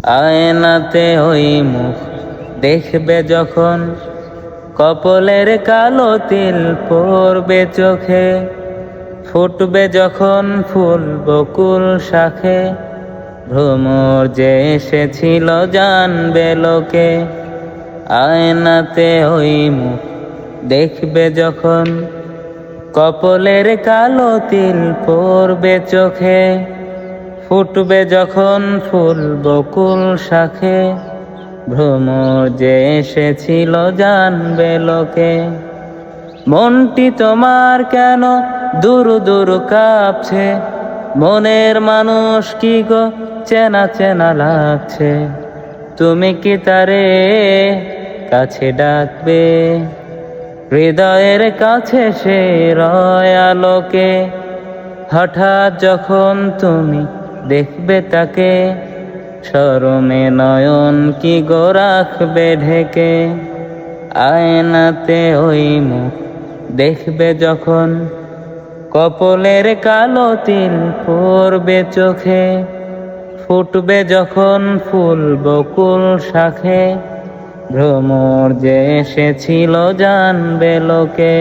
আয়নাতে ওই মুখ দেখবে যখন, কপলের কালো তিল পড়বে চোখে, ফুটবে যখন ফুল বকুল শাখে, ভ্রমর যে এসেছিল জানবে লোকে। আয়নাতে ওই মুখ দেখবে যখন, কপলের কালো তিল পড়বে চোখে, ফুটবে যখন ফুল বকুল শাখে, ভ্রমর যে এসেছিল জানবে লোকে। মনটি তোমার কেন দুরু দুরু কাঁপছে, মনের মানুষ কি গো চেনা চেনা লাগছে, তুমি কি তারে কাছে ডাকবে? হৃদয়ের কাছে সে রয় আলোকে, হঠাৎ যখন তুমি দেখবে তাকে, শরমে নয়ন কি গো রাখবে ঢেকে। আয়নাতে ওই মুখ দেখবে যখন, কপলের কালো তিল পড়বে চোখে, ফুটবে যখন ফুল বকুল শাখে, ভ্রমর যে এসেছিল জানবে লোকে।